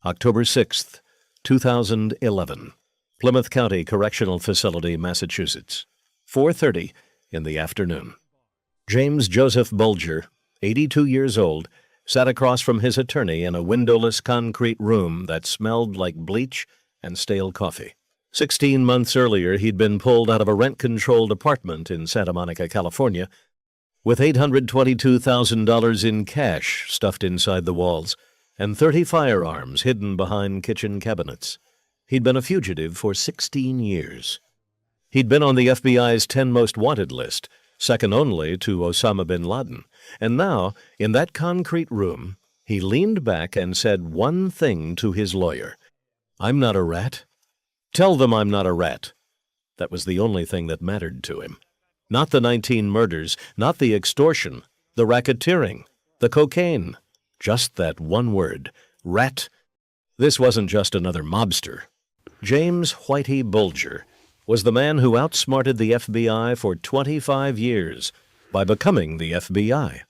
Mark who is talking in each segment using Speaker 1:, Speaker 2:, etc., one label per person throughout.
Speaker 1: October 6th, 2011. Plymouth County Correctional Facility, Massachusetts. 4:30 in the afternoon. James Joseph Bulger, 82 years old, sat across from his attorney in a windowless concrete room that smelled like bleach and stale coffee. 16 months earlier, he'd been pulled out of a rent-controlled apartment in Santa Monica, California, with $822,000 in cash stuffed inside the walls and 30 firearms hidden behind kitchen cabinets. He'd been a fugitive for 16 years. He'd been on the FBI's 10 most wanted list, second only to Osama bin Laden. And now, in that concrete room, he leaned back and said one thing to his lawyer. "I'm not a rat. Tell them I'm not a rat." That was the only thing that mattered to him. Not the 19 murders, not the extortion, the racketeering, the cocaine. Just that one word, rat. This wasn't just another mobster. James Whitey Bulger was the man who outsmarted the FBI for 25 years by becoming the FBI.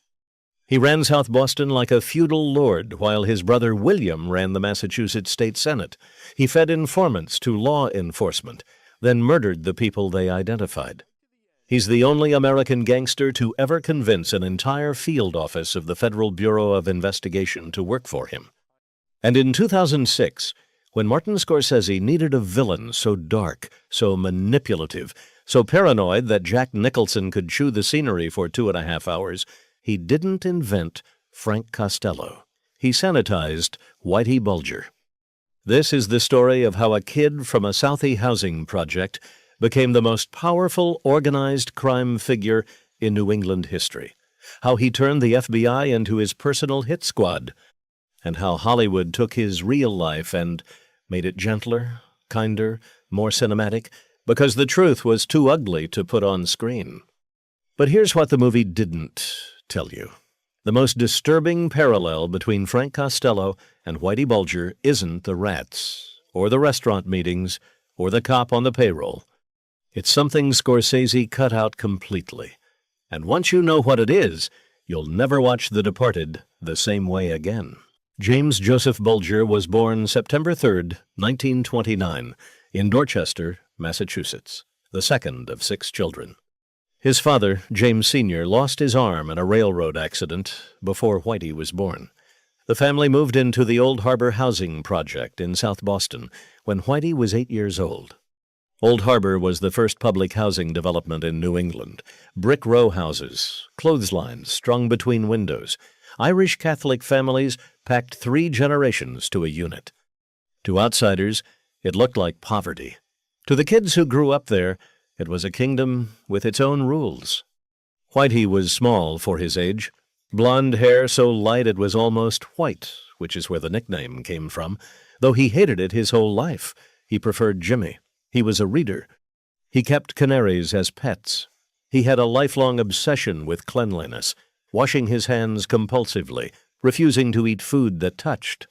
Speaker 1: He ran South Boston like a feudal lord while his brother William ran the Massachusetts State Senate. He fed informants to law enforcement, then murdered the people they identified. He's the only American gangster to ever convince an entire field office of the Federal Bureau of Investigation to work for him. And in 2006, when Martin Scorsese needed a villain so dark, so manipulative, so paranoid that Jack Nicholson could chew the scenery for 2.5 hours, he didn't invent Frank Costello. He sanitized Whitey Bulger. This is the story of how a kid from a Southie housing project became the most powerful organized crime figure in New England history, how he turned the FBI into his personal hit squad, and how Hollywood took his real life and made it gentler, kinder, more cinematic, because the truth was too ugly to put on screen. But here's what the movie didn't tell you. The most disturbing parallel between Frank Costello and Whitey Bulger isn't the rats, or the restaurant meetings, or the cop on the payroll. It's something Scorsese cut out completely. And once you know what it is, you'll never watch The Departed the same way again. James Joseph Bulger was born September 3rd, 1929, in Dorchester, Massachusetts, the second of 6 children. His father, James Sr., lost his arm in a railroad accident before Whitey was born. The family moved into the Old Harbor Housing Project in South Boston when Whitey was 8 years old. Old Harbor was the first public housing development in New England. Brick row houses, clotheslines strung between windows. Irish Catholic families packed 3 generations to a unit. To outsiders, it looked like poverty. To the kids who grew up there, it was a kingdom with its own rules. Whitey was small for his age. Blonde hair so light it was almost white, which is where the nickname came from. Though he hated it his whole life, he preferred Jimmy. He was a reader. He kept canaries as pets. He had a lifelong obsession with cleanliness, washing his hands compulsively, refusing to eat food that touched.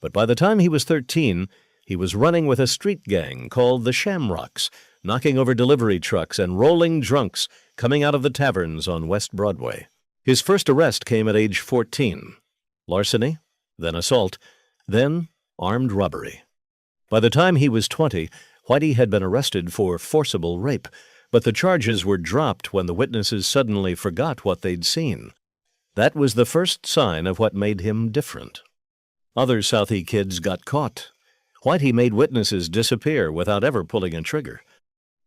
Speaker 1: But by the time he was 13, he was running with a street gang called the Shamrocks, knocking over delivery trucks and rolling drunks coming out of the taverns on West Broadway. His first arrest came at age 14. Larceny, then assault, then armed robbery. By the time he was 20, Whitey had been arrested for forcible rape, but the charges were dropped when the witnesses suddenly forgot what they'd seen. That was the first sign of what made him different. Other Southie kids got caught. Whitey made witnesses disappear without ever pulling a trigger.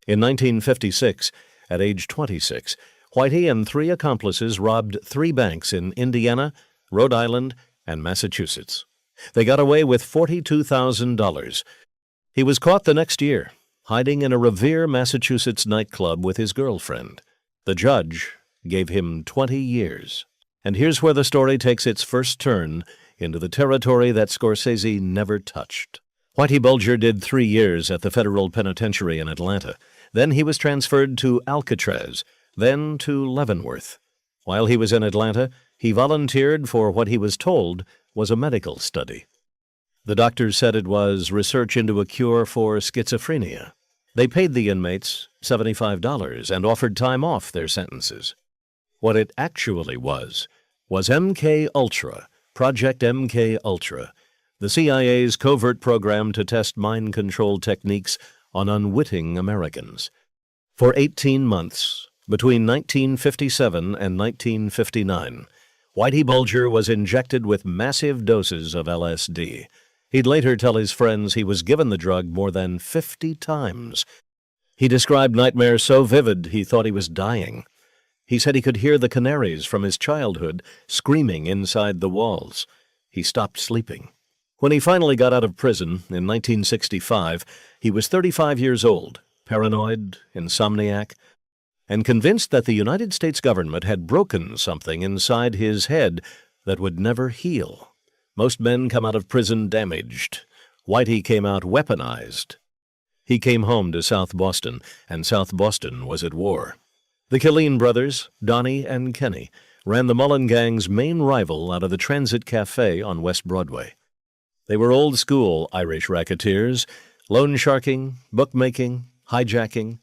Speaker 1: In 1956, at age 26, Whitey and 3 accomplices robbed 3 banks in Indiana, Rhode Island, and Massachusetts. They got away with $42,000. He was caught the next year, hiding in a Revere, Massachusetts nightclub with his girlfriend. The judge gave him 20 years. And here's where the story takes its first turn into the territory that Scorsese never touched. Whitey Bulger did 3 years at the federal penitentiary in Atlanta. Then he was transferred to Alcatraz, then to Leavenworth. While he was in Atlanta, he volunteered for what he was told was a medical study. The doctors said it was research into a cure for schizophrenia. They paid the inmates $75 and offered time off their sentences. What it actually was MK Ultra, Project MK Ultra, the CIA's covert program to test mind control techniques on unwitting Americans. For 18 months, between 1957 and 1959, Whitey Bulger was injected with massive doses of LSD. He'd later tell his friends he was given the drug more than 50 times. He described nightmares so vivid he thought he was dying. He said he could hear the canaries from his childhood screaming inside the walls. He stopped sleeping. When he finally got out of prison in 1965, he was 35 years old, paranoid, insomniac, and convinced that the United States government had broken something inside his head that would never heal. Most men come out of prison damaged. Whitey came out weaponized. He came home to South Boston, and South Boston was at war. The Killeen brothers, Donnie and Kenny, ran the Mullen Gang's main rival out of the Transit Cafe on West Broadway. They were old-school Irish racketeers, loan sharking, bookmaking, hijacking.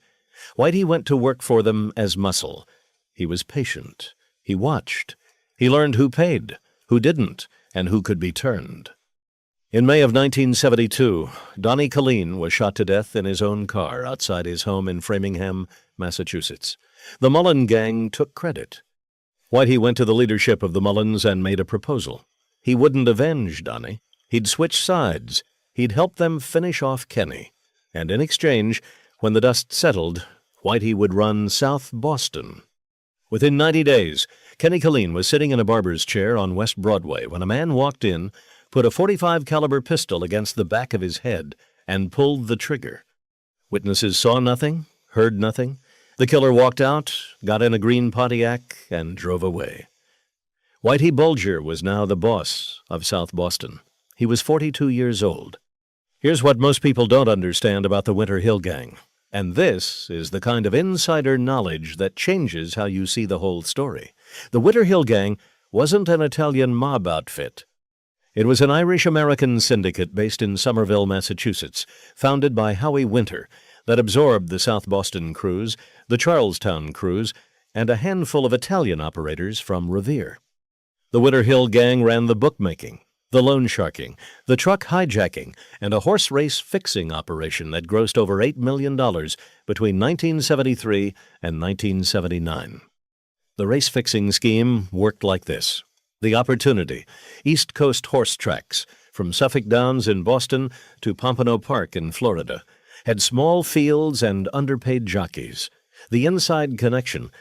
Speaker 1: Whitey went to work for them as muscle. He was patient. He watched. He learned who paid, who didn't, and who could be turned. In May of 1972, Donnie Killeen was shot to death in his own car outside his home in Framingham, Massachusetts. The Mullen Gang took credit. Whitey went to the leadership of the Mullens and made a proposal. He wouldn't avenge Donnie. He'd switch sides. He'd help them finish off Kenny. And in exchange, when the dust settled, Whitey would run South Boston. Within 90 days, Kenny Killeen was sitting in a barber's chair on West Broadway when a man walked in, put a .45 caliber pistol against the back of his head, and pulled the trigger. Witnesses saw nothing, heard nothing. The killer walked out, got in a green Pontiac, and drove away. Whitey Bulger was now the boss of South Boston. He was 42 years old. Here's what most people don't understand about the Winter Hill Gang. And this is the kind of insider knowledge that changes how you see the whole story. The Winter Hill Gang wasn't an Italian mob outfit. It was an Irish-American syndicate based in Somerville, Massachusetts, founded by Howie Winter, that absorbed the South Boston crews, the Charlestown crews, and a handful of Italian operators from Revere. The Winter Hill Gang ran the bookmaking, the loan sharking, the truck hijacking, and a horse race fixing operation that grossed over $8 million between 1973 and 1979. The race fixing scheme worked like this. The Opportunity, East Coast horse tracks, from Suffolk Downs in Boston to Pompano Park in Florida, had small fields and underpaid jockeys. The inside connection.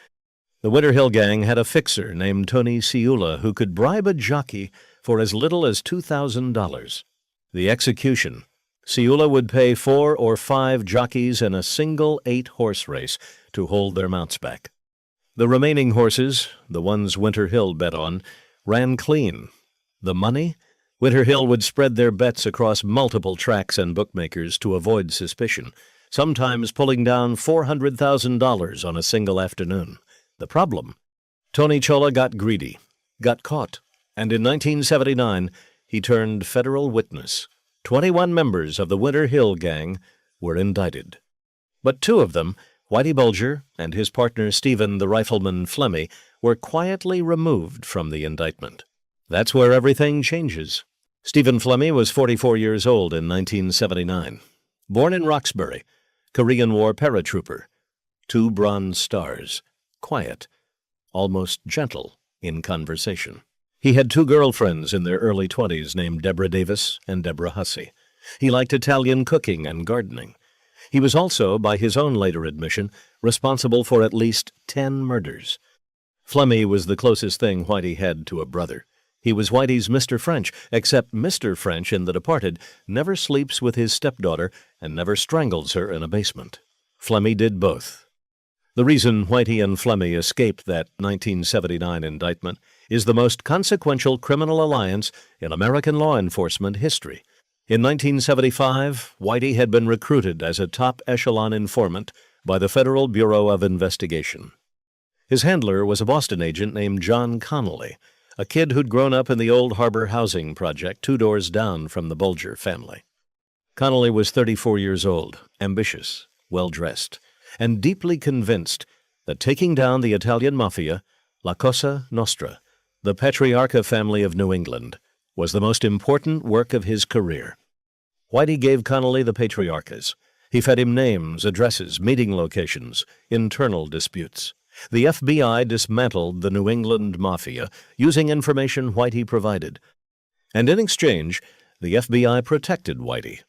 Speaker 1: The Winter Hill Gang had a fixer named Tony Ciula who could bribe a jockey for as little as $2,000. The execution. Ciula would pay 4 or 5 jockeys in a single 8-horse race to hold their mounts back. The remaining horses, the ones Winter Hill bet on, ran clean. The money? Winter Hill would spread their bets across multiple tracks and bookmakers to avoid suspicion, sometimes pulling down $400,000 on a single afternoon. The problem? Tony Chola got greedy, got caught, and in 1979 he turned federal witness. 21 members of the Winter Hill Gang were indicted. But 2 of them, Whitey Bulger and his partner Stephen the Rifleman Flemmy, were quietly removed from the indictment. That's where everything changes. Stephen Flemmy was 44 years old in 1979. Born in Roxbury, Korean War paratrooper. 2 Bronze Stars. Quiet, almost gentle in conversation. He had 2 girlfriends in their early 20s named Deborah Davis and Deborah Hussey. He liked Italian cooking and gardening. He was also, by his own later admission, responsible for at least 10 murders. Flemmy was the closest thing Whitey had to a brother. He was Whitey's Mr. French, except Mr. French in The Departed never sleeps with his stepdaughter and never strangles her in a basement. Flemmy did both. The reason Whitey and Flemmy escaped that 1979 indictment is the most consequential criminal alliance in American law enforcement history. In 1975, Whitey had been recruited as a top echelon informant by the Federal Bureau of Investigation. His handler was a Boston agent named John Connolly, a kid who'd grown up in the Old Harbor Housing Project 2 doors down from the Bulger family. Connolly was 34 years old, ambitious, well-dressed, and deeply convinced that taking down the Italian Mafia, La Cosa Nostra, the Patriarca family of New England, was the most important work of his career. Whitey gave Connolly the patriarchas. He fed him names, addresses, meeting locations, internal disputes. The FBI dismantled the New England Mafia using information Whitey provided. And in exchange, the FBI protected Whitey.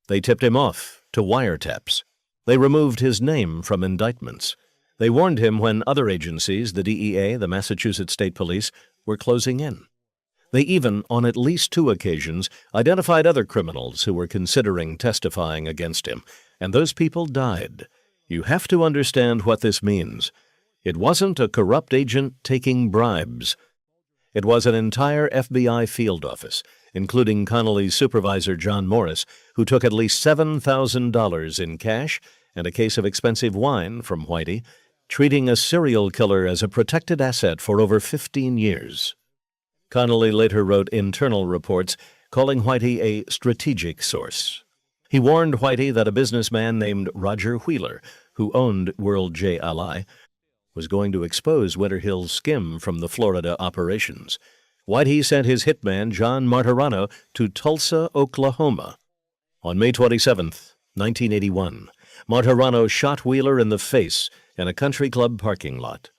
Speaker 1: They tipped him off to wiretaps. They removed his name from indictments. They warned him when other agencies, the DEA, the Massachusetts State Police, were closing in. They even, on at least 2 occasions, identified other criminals who were considering testifying against him, and those people died. You have to understand what this means. It wasn't a corrupt agent taking bribes. It was an entire FBI field office, including Connolly's supervisor John Morris, who took at least $7,000 in cash and a case of expensive wine from Whitey, treating a serial killer as a protected asset for over 15 years. Connolly later wrote internal reports calling Whitey a strategic source. He warned Whitey that a businessman named Roger Wheeler, who owned World J. Ally, was going to expose Winter Hill's skim from the Florida operations. Whitey sent his hitman, John Martirano, to Tulsa, Oklahoma. On May 27, 1981, Martirano shot Wheeler in the face in a country club parking lot.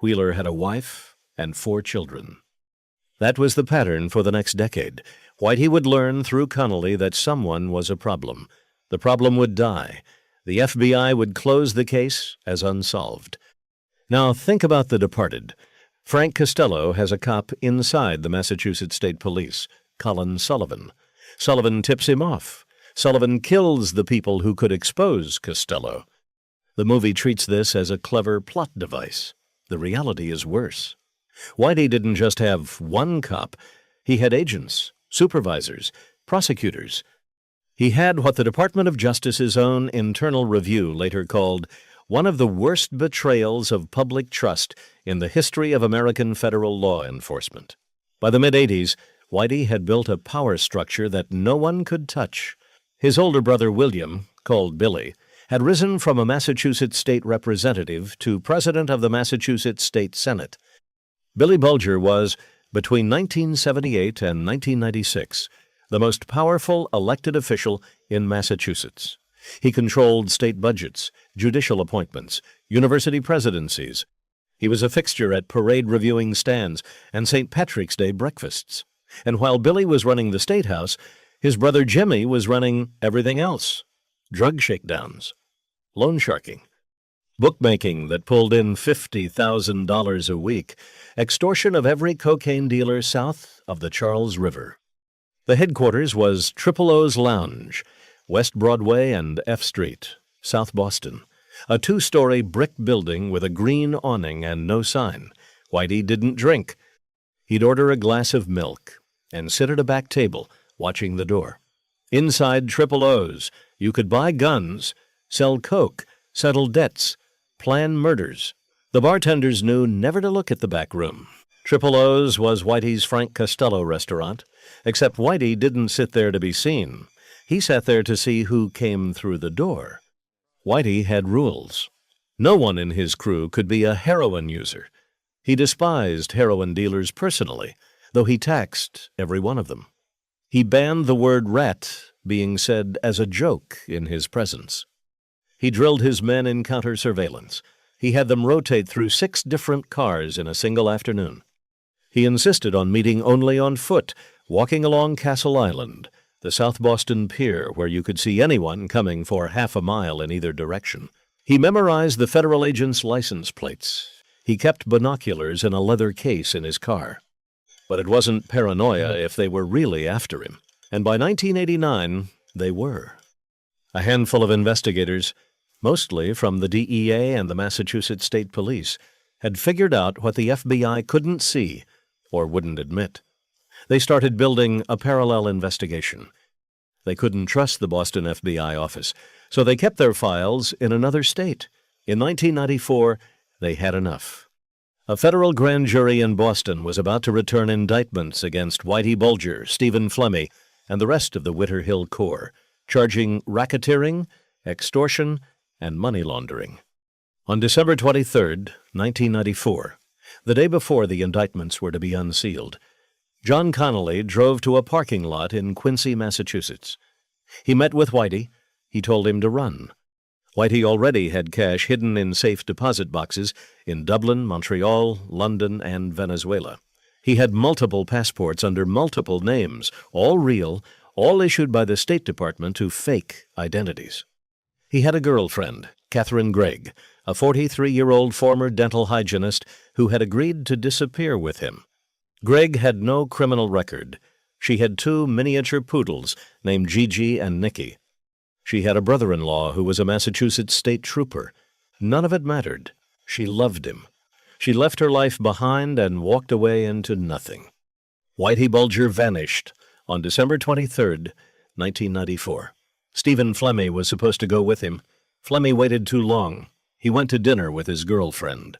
Speaker 1: Wheeler had a wife and 4 children. That was the pattern for the next decade. Whitey would learn through Connolly that someone was a problem. The problem would die. The FBI would close the case as unsolved. Now think about The Departed. Frank Costello has a cop inside the Massachusetts State Police, Colin Sullivan. Sullivan tips him off. Sullivan kills the people who could expose Costello. The movie treats this as a clever plot device. The reality is worse. Whitey didn't just have one cop. He had agents, supervisors, prosecutors. He had what the Department of Justice's own internal review later called one of the worst betrayals of public trust in the history of American federal law enforcement. By the mid-'80s, Whitey had built a power structure that no one could touch. His older brother William, called Billy, had risen from a Massachusetts state representative to president of the Massachusetts State Senate. Billy Bulger was, between 1978 and 1996, the most powerful elected official in Massachusetts. He controlled state budgets, judicial appointments, university presidencies. He was a fixture at parade reviewing stands and St. Patrick's Day breakfasts. And while Billy was running the State House, his brother Jimmy was running everything else: drug shakedowns, loan sharking, bookmaking that pulled in $50,000 a week, extortion of every cocaine dealer south of the Charles River. The headquarters was Triple O's Lounge, West Broadway and F Street, South Boston, a 2-story brick building with a green awning and no sign. Whitey didn't drink. He'd order a glass of milk and sit at a back table, watching the door. Inside Triple O's, you could buy guns, sell coke, settle debts, plan murders. The bartenders knew never to look at the back room. Triple O's was Whitey's Frank Costello restaurant, except Whitey didn't sit there to be seen. He sat there to see who came through the door. Whitey had rules. No one in his crew could be a heroin user. He despised heroin dealers personally, though he taxed every one of them. He banned the word rat being said as a joke in his presence. He drilled his men in counter-surveillance. He had them rotate through 6 different cars in a single afternoon. He insisted on meeting only on foot, walking along Castle Island, the South Boston Pier, where you could see anyone coming for half a mile in either direction. He memorized the federal agents' license plates. He kept binoculars in a leather case in his car. But it wasn't paranoia if they were really after him. And by 1989, they were. A handful of investigators, mostly from the DEA and the Massachusetts State Police, had figured out what the FBI couldn't see or wouldn't admit. They started building a parallel investigation. They couldn't trust the Boston FBI office, so they kept their files in another state. In 1994, they had enough. A federal grand jury in Boston was about to return indictments against Whitey Bulger, Stephen Flemmi, and the rest of the Winter Hill Corps, charging racketeering, extortion, and money laundering. On December 23, 1994, the day before the indictments were to be unsealed, John Connolly drove to a parking lot in Quincy, Massachusetts. He met with Whitey. He told him to run. Whitey already had cash hidden in safe deposit boxes in Dublin, Montreal, London, and Venezuela. He had multiple passports under multiple names, all real, all issued by the State Department to fake identities. He had a girlfriend, Catherine Gregg, a 43-year-old former dental hygienist who had agreed to disappear with him. Gregg had no criminal record. She had 2 miniature poodles named Gigi and Nicky. She had a brother-in-law who was a Massachusetts state trooper. None of it mattered. She loved him. She left her life behind and walked away into nothing. Whitey Bulger vanished on December 23, 1994. Stephen Flemmi was supposed to go with him. Flemmi waited too long. He went to dinner with his girlfriend.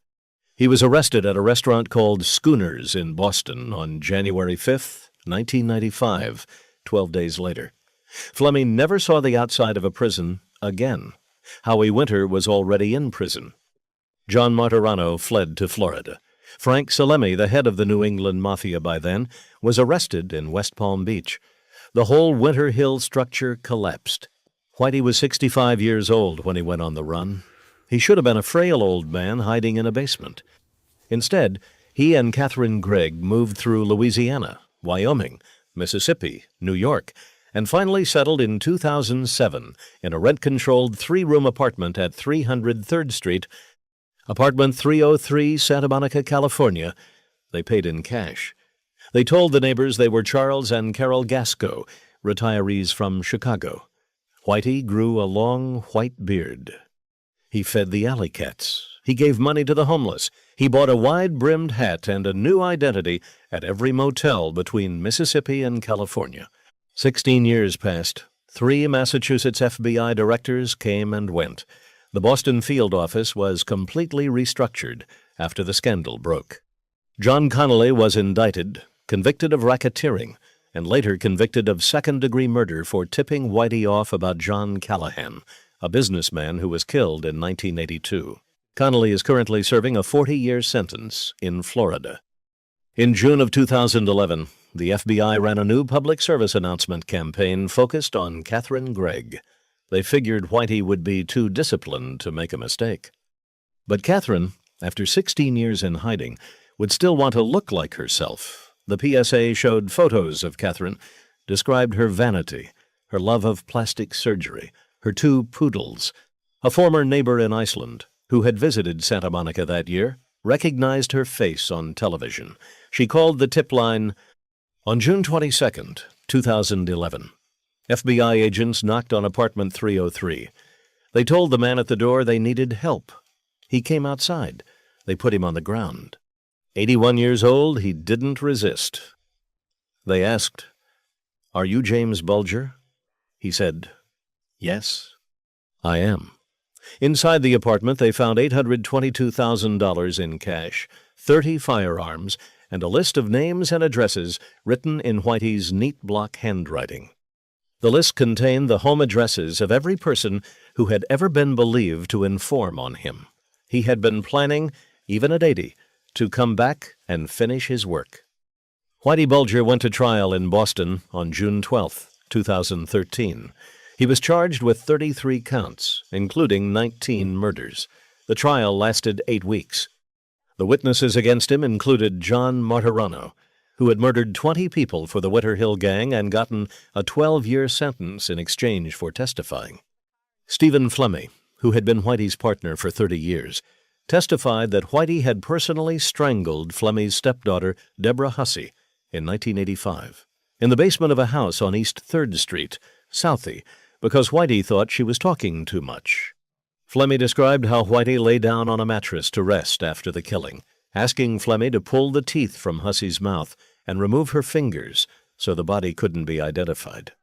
Speaker 1: He was arrested at a restaurant called Schooners in Boston on January 5, 1995, 12 days later. Flemmi never saw the outside of a prison again. Howie Winter was already in prison. John Martirano fled to Florida. Frank Salemi, the head of the New England Mafia by then, was arrested in West Palm Beach. The whole Winter Hill structure collapsed. Whitey was 65 years old when he went on the run. He should have been a frail old man hiding in a basement. Instead, he and Catherine Gregg moved through Louisiana, Wyoming, Mississippi, New York, and finally settled in 2007 in a rent-controlled 3-room apartment at 300 3rd Street, apartment 303, Santa Monica, California. They paid in cash. They told the neighbors they were Charles and Carol Gasco, retirees from Chicago. Whitey grew a long white beard. He fed the alley cats. He gave money to the homeless. He bought a wide-brimmed hat and a new identity at every motel between Mississippi and California. 16 years passed. 3 Massachusetts FBI directors came and went. The Boston field office was completely restructured after the scandal broke. John Connolly was indicted, convicted of racketeering, and later convicted of second-degree murder for tipping Whitey off about John Callahan, a businessman who was killed in 1982. Connolly is currently serving a 40-year sentence in Florida. In June of 2011, the FBI ran a new public service announcement campaign focused on Catherine Gregg. They figured Whitey would be too disciplined to make a mistake. But Catherine, after 16 years in hiding, would still want to look like herself. The PSA showed photos of Catherine, described her vanity, her love of plastic surgery, her 2 poodles. A former neighbor in Iceland, who had visited Santa Monica that year, recognized her face on television. She called the tip line. On June 22, 2011, FBI agents knocked on apartment 303. They told the man at the door they needed help. He came outside. They put him on the ground. 81 years old, he didn't resist. They asked, "Are you James Bulger?" He said, "Yes, I am." Inside the apartment, they found $822,000 in cash, 30 firearms, and a list of names and addresses written in Whitey's neat block handwriting. The list contained the home addresses of every person who had ever been believed to inform on him. He had been planning, even at 80, to come back and finish his work. Whitey Bulger went to trial in Boston on June 12, 2013. He was charged with 33 counts, including 19 murders. The trial lasted 8 weeks. The witnesses against him included John Martirano, who had murdered 20 people for the Winter Hill Gang and gotten a 12-year sentence in exchange for testifying. Stephen Flemmi, who had been Whitey's partner for 30 years, testified that Whitey had personally strangled Flemmi's stepdaughter, Deborah Hussey, in 1985, in the basement of a house on East 3rd Street, Southie, because Whitey thought she was talking too much. Flemmi described how Whitey lay down on a mattress to rest after the killing, asking Flemmi to pull the teeth from Hussey's mouth and remove her fingers so the body couldn't be identified.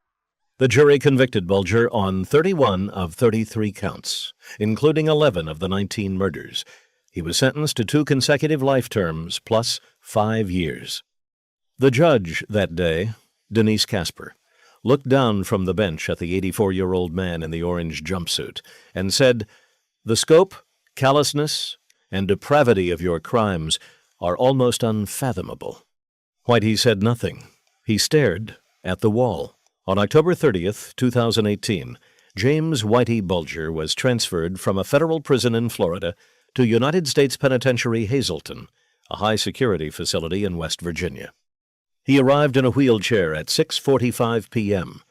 Speaker 1: The jury convicted Bulger on 31 of 33 counts, including 11 of the 19 murders. He was sentenced to 2 consecutive life terms plus 5 years. The judge that day, Denise Casper, looked down from the bench at the 84-year-old man in the orange jumpsuit and said, "The scope, callousness, and depravity of your crimes are almost unfathomable. Whitey said nothing. He stared at the wall. On October 30th, 2018, James Whitey Bulger was transferred from a federal prison in Florida to United States Penitentiary Hazleton, a high-security facility in West Virginia. He arrived in a wheelchair at 6:45 p.m.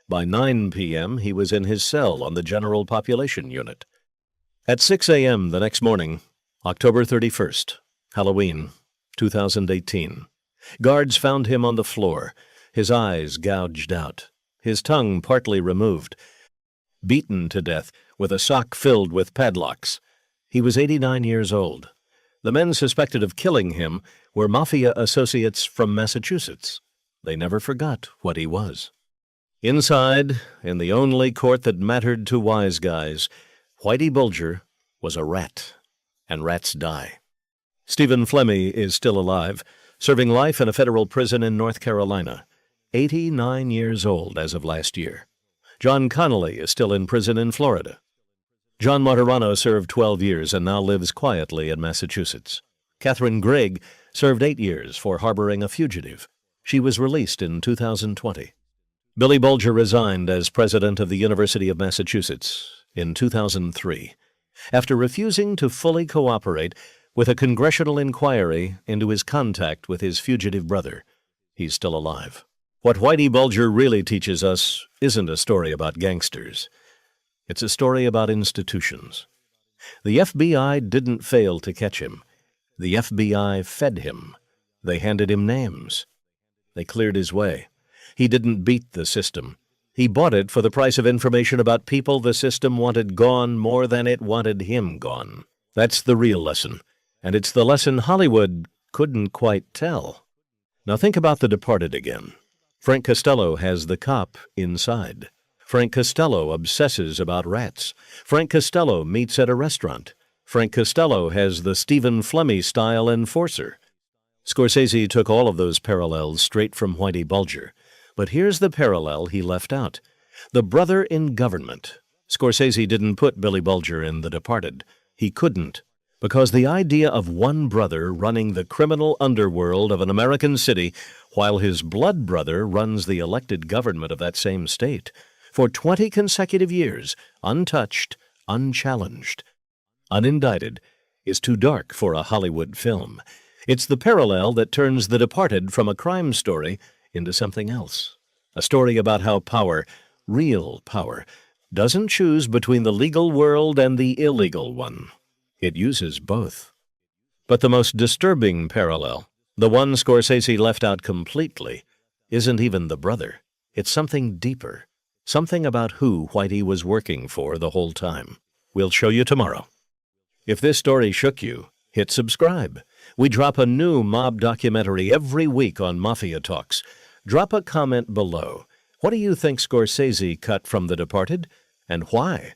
Speaker 1: By 9 p.m., he was in his cell on the general population unit. At 6 a.m. the next morning, October 31st, Halloween, 2018, guards found him on the floor, his eyes gouged out, his tongue partly removed, beaten to death with a sock filled with padlocks. He was 89 years old. The men suspected of killing him were Mafia associates from Massachusetts. They never forgot what he was. Inside, in the only court that mattered to wise guys, Whitey Bulger was a rat, and rats die. Stephen Flemmi is still alive, serving life in a federal prison in North Carolina, 89 years old as of last year. John Connolly is still in prison in Florida. John Martirano served 12 years and now lives quietly in Massachusetts. Catherine Gregg served 8 years for harboring a fugitive. She was released in 2020. Billy Bulger resigned as president of the University of Massachusetts in 2003 after refusing to fully cooperate with a congressional inquiry into his contact with his fugitive brother. He's still alive. What Whitey Bulger really teaches us isn't a story about gangsters. It's a story about institutions. The FBI didn't fail to catch him. The FBI fed him. They handed him names. They cleared his way. He didn't beat the system. He bought it for the price of information about people the system wanted gone more than it wanted him gone. That's the real lesson, and it's the lesson Hollywood couldn't quite tell. Now think about The Departed again. Frank Costello has the cop inside. Frank Costello obsesses about rats. Frank Costello meets at a restaurant. Frank Costello has the Stephen Flemmi-style enforcer. Scorsese took all of those parallels straight from Whitey Bulger. But here's the parallel he left out. The brother in government. Scorsese didn't put Billy Bulger in The Departed. He couldn't, because the idea of one brother running the criminal underworld of an American city while his blood brother runs the elected government of that same state for 20 consecutive years, untouched, unchallenged, unindicted, is too dark for a Hollywood film. It's the parallel that turns The Departed from a crime story into something else. A story about how power, real power, doesn't choose between the legal world and the illegal one. It uses both. But the most disturbing parallel, the one Scorsese left out completely, isn't even the brother. It's something deeper. Something about who Whitey was working for the whole time. We'll show you tomorrow. If this story shook you, hit subscribe. We drop a new mob documentary every week on Mafia Talks. Drop a comment below. What do you think Scorsese cut from The Departed, and why?